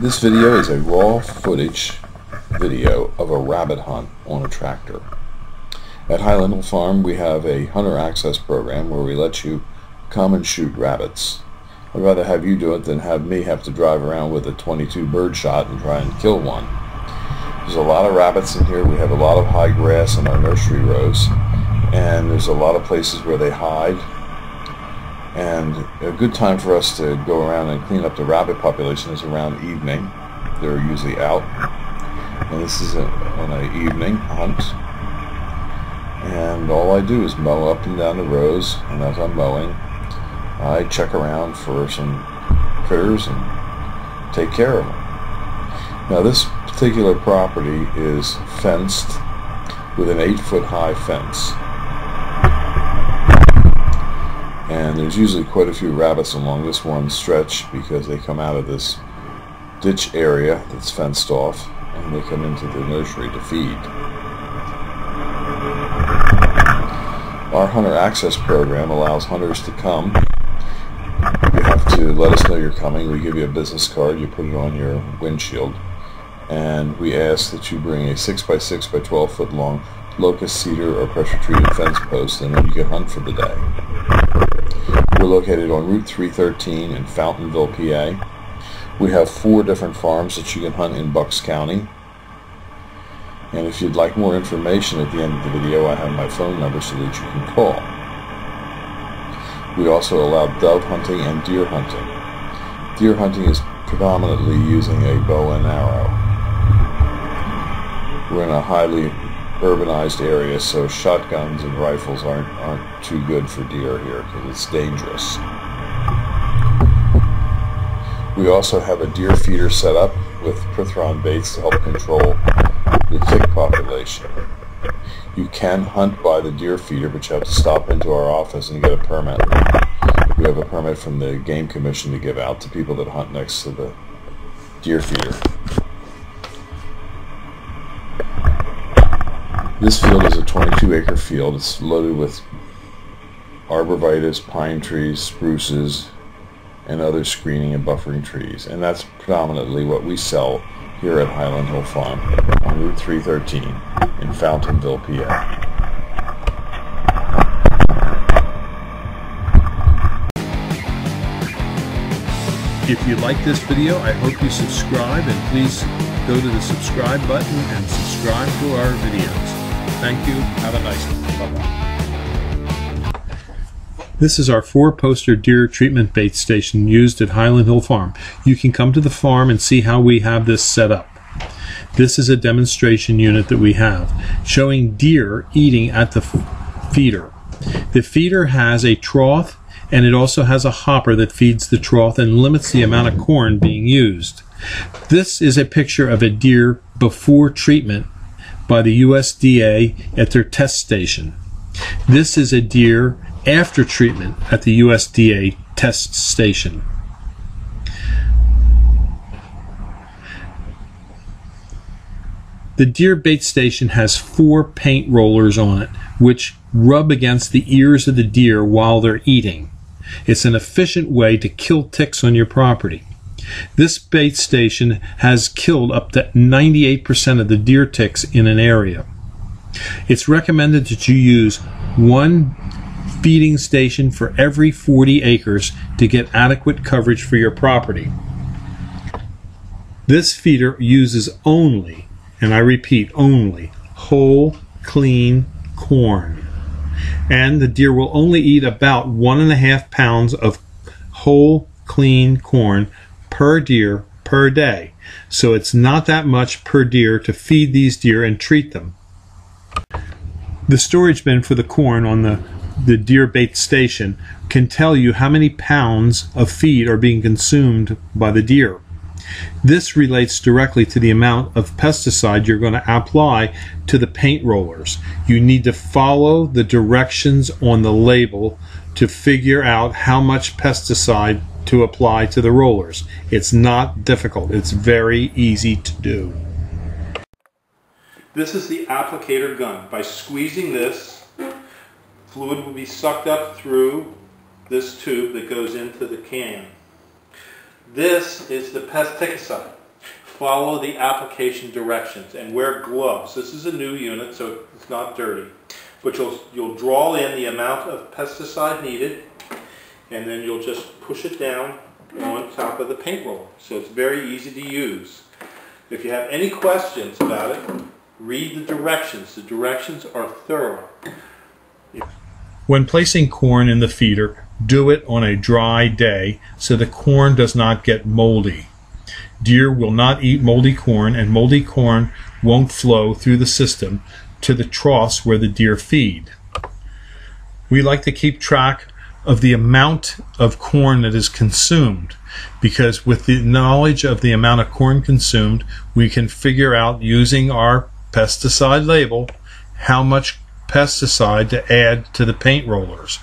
This video is a raw footage video of a rabbit hunt on a tractor. At Highland Hill Farm we have a hunter access program where we let you come and shoot rabbits. I'd rather have you do it than have me have to drive around with a .22 bird shot and try and kill one. There's a lot of rabbits in here. We have a lot of high grass in our nursery rows, and there's a lot of places where they hide. And a good time for us to go around and clean up the rabbit population is around evening. They're usually out, and this is on an evening hunt. And all I do is mow up and down the rows, and as I'm mowing, I check around for some critters and take care of them. Now this particular property is fenced with an 8-foot high fence. And there's usually quite a few rabbits along this one stretch because they come out of this ditch area that's fenced off and they come into the nursery to feed. Our hunter access program allows hunters to come. You have to let us know you're coming. We give you a business card, you put it on your windshield, and we ask that you bring a 6x6 by 12 foot long locust, cedar, or pressure treated fence post, and then you can hunt for the day. We're located on Route 313 in Fountainville, PA. We have 4 different farms that you can hunt in Bucks County. And if you'd like more information at the end of the video, I have my phone number so that you can call. We also allow dove hunting and deer hunting. Deer hunting is predominantly using a bow and arrow. We're in a highly urbanized area, so shotguns and rifles aren't too good for deer here because it's dangerous. We also have a deer feeder set up with Prithron baits to help control the tick population. You can hunt by the deer feeder, but you have to stop into our office and get a permit. We have a permit from the Game Commission to give out to people that hunt next to the deer feeder. This field is a 22-acre field. It's loaded with arborvitae, pine trees, spruces, and other screening and buffering trees. And that's predominantly what we sell here at Highland Hill Farm on Route 313 in Fountainville, PA. If you like this video, I hope you subscribe, and please go to the subscribe button and subscribe to our videos. Thank you. Have a nice one. Bye-bye. This is our 4-poster deer treatment bait station used at Highland Hill Farm. You can come to the farm and see how we have this set up. This is a demonstration unit that we have showing deer eating at the feeder. The feeder has a trough, and it also has a hopper that feeds the trough and limits the amount of corn being used. This is a picture of a deer before treatment by the USDA at their test station. This is a deer after treatment at the USDA test station. The deer bait station has 4 paint rollers on it, which rub against the ears of the deer while they're eating. It's an efficient way to kill ticks on your property. This bait station has killed up to 98% of the deer ticks in an area. It's recommended that you use 1 feeding station for every 40 acres to get adequate coverage for your property. This feeder uses only, and I repeat, only whole, clean corn. And the deer will only eat about 1.5 pounds of whole, clean corn per deer per day. So it's not that much per deer to feed these deer and treat them. The storage bin for the corn on the deer bait station can tell you how many pounds of feed are being consumed by the deer. This relates directly to the amount of pesticide you're going to apply to the paint rollers. You need to follow the directions on the label to figure out how much pesticide to apply to the rollers. It's not difficult. It's very easy to do. This is the applicator gun. By squeezing this, fluid will be sucked up through this tube that goes into the can. This is the pesticide. follow the application directions and wear gloves. This is a new unit, so it's not dirty. But you'll draw in the amount of pesticide needed, and then you'll just push it down on top of the paint roller. So it's very easy to use. If you have any questions about it, read the directions. The directions are thorough. When placing corn in the feeder, do it on a dry day so the corn does not get moldy. Deer will not eat moldy corn, and moldy corn won't flow through the system to the troughs where the deer feed. We like to keep track of the amount of corn that is consumed, because with the knowledge of the amount of corn consumed, we can figure out, using our pesticide label, how much pesticide to add to the paint rollers.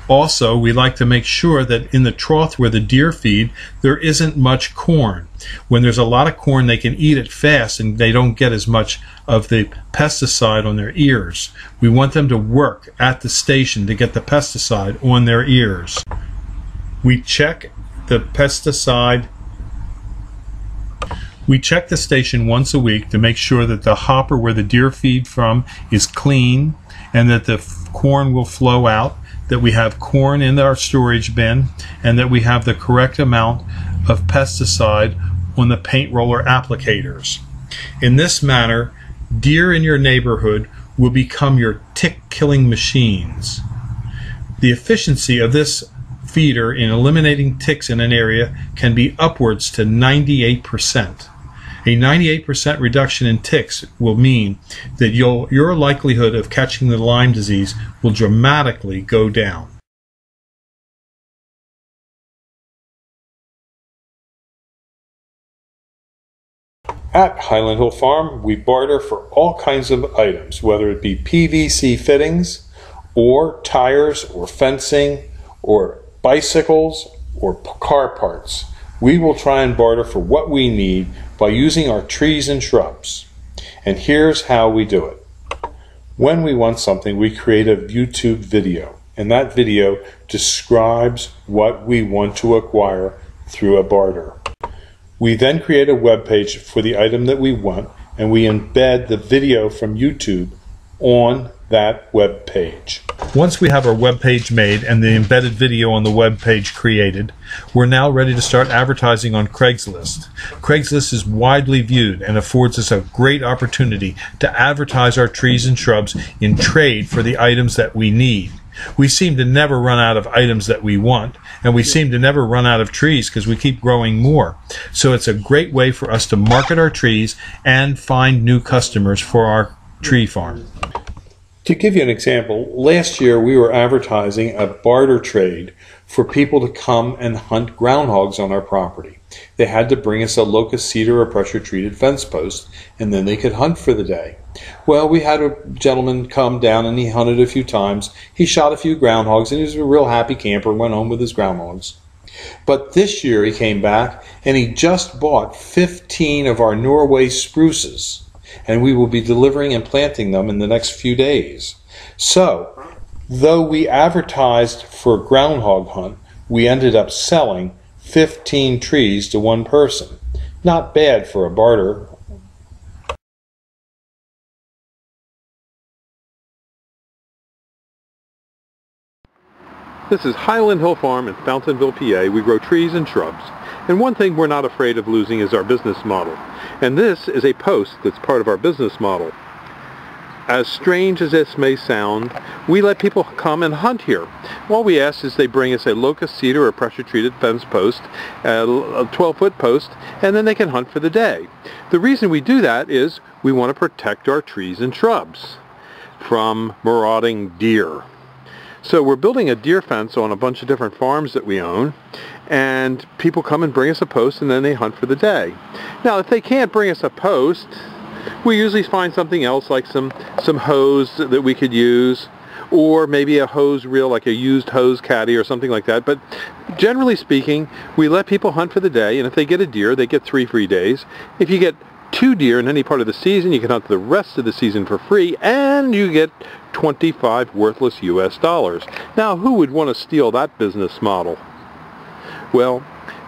Also, we like to make sure that in the trough where the deer feed, there isn't much corn. When there's a lot of corn, they can eat it fast and they don't get as much of the pesticide on their ears. We want them to work at the station to get the pesticide on their ears. We check the pesticide. We check the station once a week to make sure that the hopper where the deer feed from is clean and that the corn will flow out, that we have corn in our storage bin, and that we have the correct amount of pesticide on the paint roller applicators. In this manner, deer in your neighborhood will become your tick-killing machines. The efficiency of this feeder in eliminating ticks in an area can be upwards to 98%. A 98% reduction in ticks will mean that your likelihood of catching the Lyme disease will dramatically go down. At Highland Hill Farm, we barter for all kinds of items, whether it be PVC fittings, or tires, or fencing, or bicycles, or car parts. We will try and barter for what we need by using our trees and shrubs. And here's how we do it. When we want something, we create a YouTube video, and that video describes what we want to acquire through a barter. We then create a web page for the item that we want, and we embed the video from YouTube on that web page. Once we have our web page made and the embedded video on the web page created, we're now ready to start advertising on Craigslist. Craigslist is widely viewed and affords us a great opportunity to advertise our trees and shrubs in trade for the items that we need. We seem to never run out of items that we want, and we seem to never run out of trees because we keep growing more. So it's a great way for us to market our trees and find new customers for our tree farm. To give you an example, last year we were advertising a barter trade for people to come and hunt groundhogs on our property. They had to bring us a locust cedar or pressure-treated fence post, and then they could hunt for the day. Well, we had a gentleman come down and he hunted a few times. He shot a few groundhogs and he was a real happy camper, went home with his groundhogs. But this year he came back and he just bought 15 of our Norway spruces, and we will be delivering and planting them in the next few days. So, though we advertised for a groundhog hunt, we ended up selling 15 trees to one person. Not bad for a barter. This is Highland Hill Farm in Fountainville, PA. We grow trees and shrubs. And one thing we're not afraid of losing is our business model. And this is a post that's part of our business model. As strange as this may sound, we let people come and hunt here. All we ask is they bring us a locust cedar or pressure-treated fence post, a 12-foot post, and then they can hunt for the day. The reason we do that is we want to protect our trees and shrubs from marauding deer. So we're building a deer fence on a bunch of different farms that we own, and people come and bring us a post and then they hunt for the day. Now if they can't bring us a post, we usually find something else, like some hose that we could use, or maybe a hose reel, like a used hose caddy or something like that. But generally speaking, we let people hunt for the day, and if they get a deer, they get 3 free days. If you get 2 deer in any part of the season, you can hunt the rest of the season for free, and you get 25 worthless US dollars. Now, who would want to steal that business model? Well,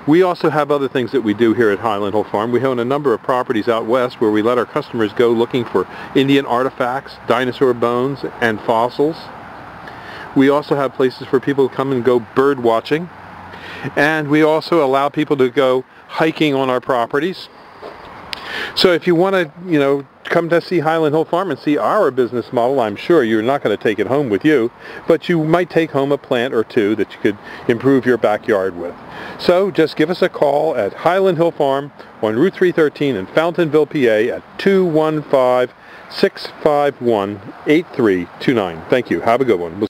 We also have other things that we do here at Highland Hill Farm. We own a number of properties out west where we let our customers go looking for Indian artifacts, dinosaur bones, and fossils. We also have places for people to come and go bird watching. And we also allow people to go hiking on our properties. So if you want to, come to see Highland Hill Farm and see our business model, I'm sure you're not going to take it home with you, but you might take home a plant or two that you could improve your backyard with. So just give us a call at Highland Hill Farm on Route 313 in Fountainville, PA at 215-651-8329. Thank you. Have a good one.